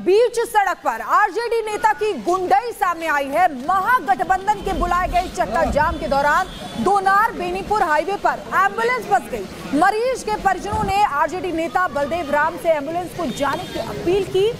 बीच सड़क पर आरजेडी नेता की गुंडई सामने आई है। महागठबंधन के बुलाए गए चक्का जाम के दौरान दोनार बेनीपुर हाईवे पर एम्बुलेंस फंस गई। मरीज के परिजनों ने आरजेडी नेता बलदेव राम से एम्बुलेंस को जाने की अपील की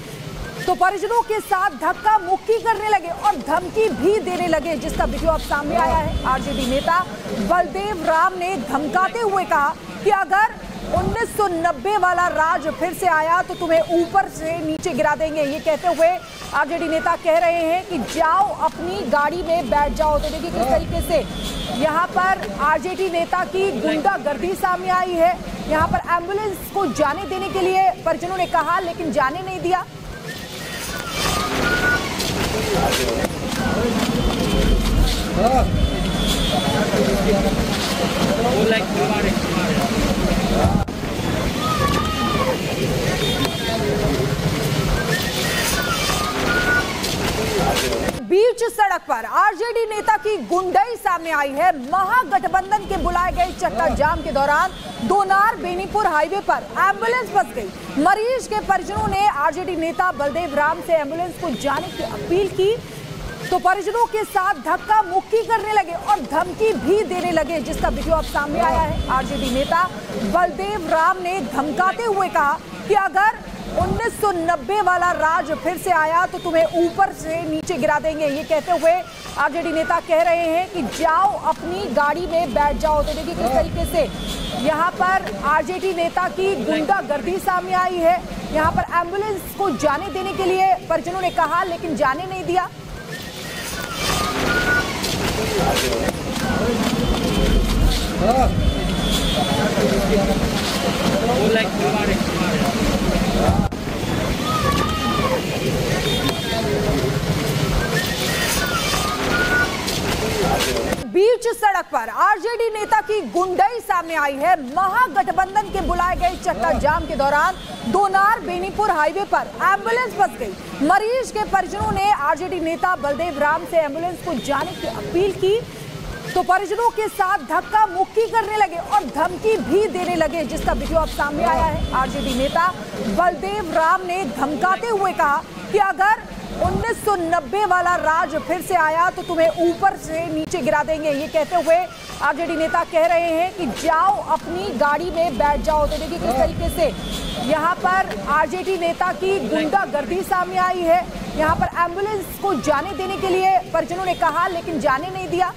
तो परिजनों के साथ धक्का मुक्की करने लगे और धमकी भी देने लगे, जिसका वीडियो अब सामने आया है। आरजेडी नेता बलदेव राम ने धमकाते हुए कहा कि अगर 1990 वाला राज फिर से आया तो तुम्हें ऊपर से नीचे गिरा देंगे। ये कहते हुए आरजेडी नेता कह रहे हैं कि जाओ अपनी गाड़ी में बैठ जाओ। तो देखिए किस तरीके से यहाँ पर आरजेडी नेता की गुंडागर्दी सामने आई है। यहाँ पर एम्बुलेंस को जाने देने के लिए परिजनों ने कहा, लेकिन जाने नहीं दिया। बीच सड़क पर आरजेडी नेता की गुंडई सामने आई है। महागठबंधन के बुलाए गए चक्का जाम के दौरान दोनार बेनीपुर हाईवे पर एम्बुलेंस फंस गई। मरीज के परिजनों ने आरजेडी नेता बलदेव राम से एम्बुलेंस को जाने की अपील की तो परिजनों के साथ धक्का मुक्की करने लगे और धमकी भी देने लगे, जिसका वीडियो अब सामने आया है। आरजेडी नेता बलदेव राम ने धमकाते हुए कहा कि अगर 1990 वाला राज फिर से आया तो तुम्हें ऊपर से नीचे गिरा देंगे। ये कहते हुए आरजेडी नेता कह रहे हैं कि जाओ अपनी गाड़ी में बैठ जाओ। तो देखिए किस तरीके से यहाँ पर आरजेडी नेता की गुंडागर्दी सामने आई है। यहाँ पर एम्बुलेंस को जाने देने के लिए परिजनों ने कहा, लेकिन जाने नहीं दिया। बीच सड़क पर आरजेडी नेता की गुंडई सामने आई है। महागठबंधन के बुलाए गए चक्का जाम के दौरान दोनार बेनीपुर हाईवे पर एम्बुलेंस फंस गई। मरीज के परिजनों ने आरजेडी नेता बलदेव राम से एम्बुलेंस को जाने की अपील की तो परिजनों के साथ धक्का मुक्की करने लगे और धमकी भी देने लगे, जिसका वीडियो अब सामने आया है। आरजेडी नेता बलदेव राम ने धमकाते हुए कहा कि अगर 1990 वाला राज फिर से आया तो तुम्हें ऊपर से नीचे गिरा देंगे। ये कहते हुए आरजेडी नेता कह रहे हैं कि जाओ अपनी गाड़ी में बैठ जाओ। तो देखिए किस तरीके से यहाँ पर आरजेडी नेता की गुंडागर्दी सामने आई है। यहाँ पर एम्बुलेंस को जाने देने के लिए परिजनों ने कहा, लेकिन जाने नहीं दिया।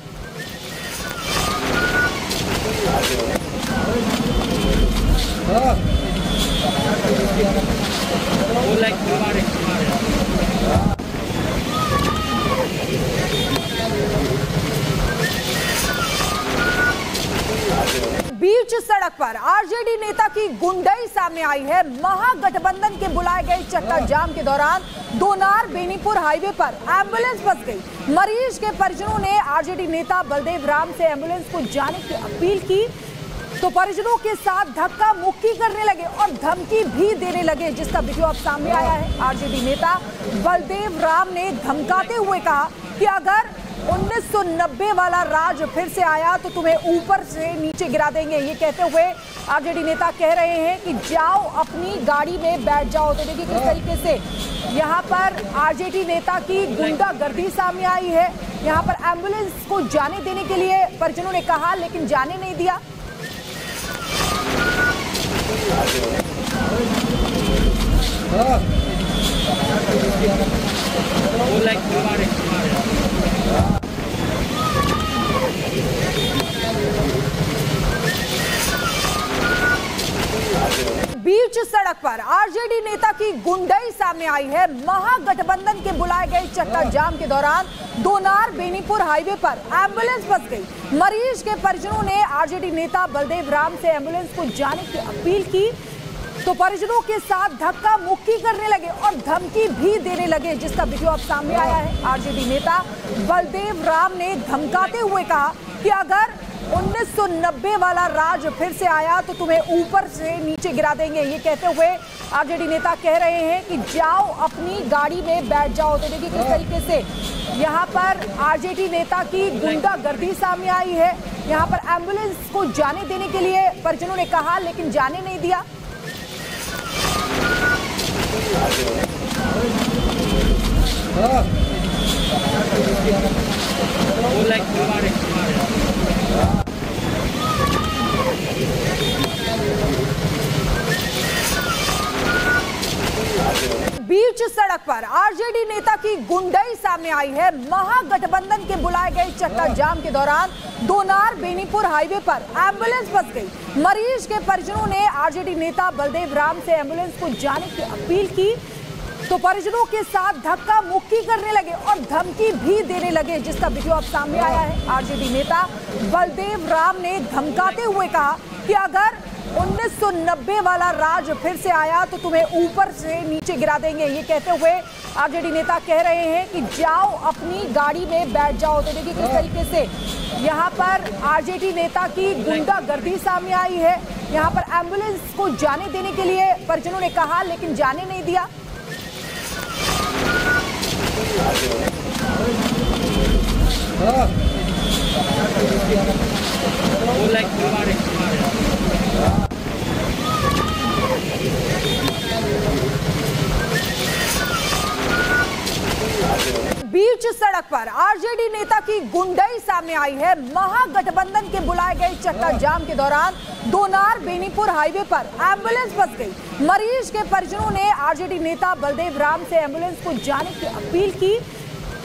बीच सड़क पर आरजेडी नेता की गुंडई सामने आई है। महागठबंधन के बुलाए गए चक्का जाम के दौरान दोनार बेनीपुर हाईवे पर एम्बुलेंस फंस गई। मरीज के परिजनों ने आरजेडी नेता बलदेव राम से एम्बुलेंस को जाने की अपील की तो परिजनों के साथ धक्का मुक्की करने लगे और धमकी भी देने लगे, जिसका वीडियो अब सामने आया है। आरजेडी नेता बलदेव राम ने धमकाते हुए कहा कि अगर 1990 वाला राज फिर से आया तो तुम्हें ऊपर से नीचे गिरा देंगे। ये कहते हुए आरजेडी नेता कह रहे हैं कि जाओ अपनी गाड़ी में बैठ जाओ। तो देखिए किस तरीके से यहाँ पर आरजेडी नेता की गुंडागर्दी सामने आई है। यहाँ पर एम्बुलेंस को जाने देने के लिए परिजनों ने कहा, लेकिन जाने नहीं दिया। बीच सड़क पर आरजेडी नेता की गुंडई सामने आई है। महागठबंधन के बुलाए गए चक्का जाम के दौरान दोनार बेनीपुर हाईवे पर एम्बुलेंस फंस गई। मरीज के परिजनों ने आरजेडी नेता बलदेव राम से एम्बुलेंस को जाने की अपील की तो परिजनों के साथ धक्का मुक्की करने लगे और धमकी भी देने लगे, जिसका वीडियो अब सामने आया है। आरजेडी नेता बलदेव राम ने धमकाते हुए कहा कि अगर 1990 वाला राज फिर से आया तो तुम्हें ऊपर से नीचे गिरा देंगे। ये कहते हुए आरजेडी नेता कह रहे हैं कि जाओ अपनी गाड़ी में बैठ जाओ। तो देखिए किस तरीके से यहाँ पर आरजेडी नेता की गुंडागर्दी सामने आई है। यहाँ पर एम्बुलेंस को जाने देने के लिए परिजनों ने कहा, लेकिन जाने नहीं दिया। बीच सड़क पर आरजेडी नेता की गुंडई सामने आई है। महागठबंधन के बुलाए गए चक्का जाम के दौरान दोनार बेनीपुर हाईवे पर एम्बुलेंस फंस गई। मरीज के परिजनों ने आरजेडी नेता बलदेव राम से एम्बुलेंस को जाने की अपील की तो परिजनों के साथ धक्का मुक्की करने लगे और धमकी भी देने लगे, जिसका वीडियो अब सामने आया है। आरजेडी नेता बलदेव राम ने धमकाते हुए कहा कि अगर 1990 वाला राज फिर से आया तो तुम्हें ऊपर से नीचे गिरा देंगे। ये कहते हुए आरजेडी नेता कह रहे हैं कि जाओ अपनी गाड़ी में बैठ जाओ। तो देखिए किस तरीके से यहाँ पर आरजेडी नेता की गुंडागर्दी सामने आई है। यहाँ पर एम्बुलेंस को जाने देने के लिए परिजनों ने कहा, लेकिन जाने नहीं दिया। बीच सड़क पर आरजेडी नेता की गुंडई सामने आई है। महागठबंधन के बुलाए गए चक्का जाम के दौरान दोनार बेनीपुर हाईवे पर एम्बुलेंस फंस गई। मरीज के परिजनों ने आरजेडी नेता बलदेव राम से एम्बुलेंस को जाने की अपील की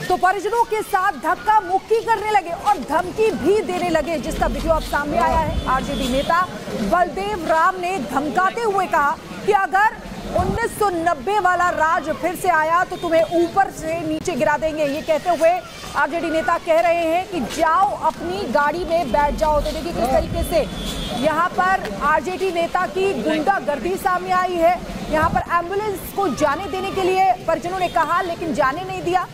तो परिजनों के साथ धक्का मुक्की करने लगे और धमकी भी देने लगे, जिसका वीडियो अब सामने आया है। आरजेडी नेता बलदेव राम ने धमकाते हुए कहा कि अगर 1990 वाला राज फिर से आया तो तुम्हें ऊपर से नीचे गिरा देंगे। ये कहते हुए आरजेडी नेता कह रहे हैं कि जाओ अपनी गाड़ी में बैठ जाओ। तो देखिए किस तरीके से यहाँ पर आरजेडी नेता की गुंडागर्दी सामने आई है। यहाँ पर एम्बुलेंस को जाने देने के लिए परिजनों ने कहा, लेकिन जाने नहीं दिया।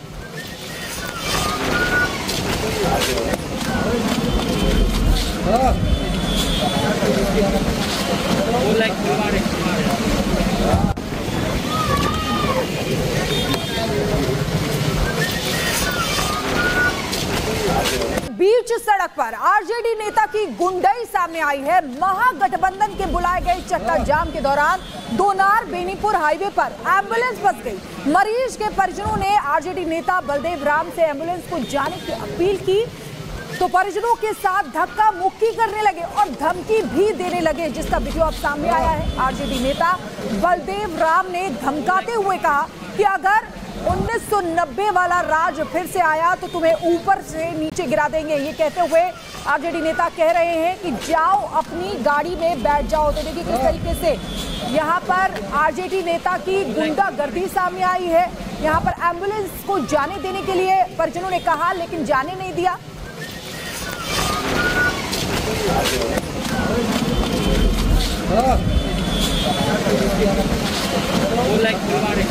बीच सड़क पर आरजेडी नेता की गुंडई सामने आई है। महागठबंधन के बुलाए गए चक्का जाम के दौरान दोनार बेनीपुर हाईवे पर एम्बुलेंस फंस गई। मरीज के परिजनों ने आरजेडी नेता बलदेव राम से एम्बुलेंस को जाने की अपील की तो परिजनों के साथ धक्का मुक्की करने लगे और धमकी भी देने लगे, जिसका वीडियो अब सामने आया है। आरजेडी नेता बलदेव राम ने धमकाते हुए कहा कि अगर 1990 वाला राज फिर से आया तो तुम्हें ऊपर से नीचे गिरा देंगे। ये कहते हुए आरजेडी नेता कह रहे हैं कि जाओ अपनी गाड़ी में बैठ जाओ। तो देखिए किस तरीके से यहाँ पर आरजेडी नेता की गुंडागर्दी सामने आई है। यहाँ पर एम्बुलेंस को जाने देने के लिए परिजनों ने कहा, लेकिन जाने नहीं दिया। like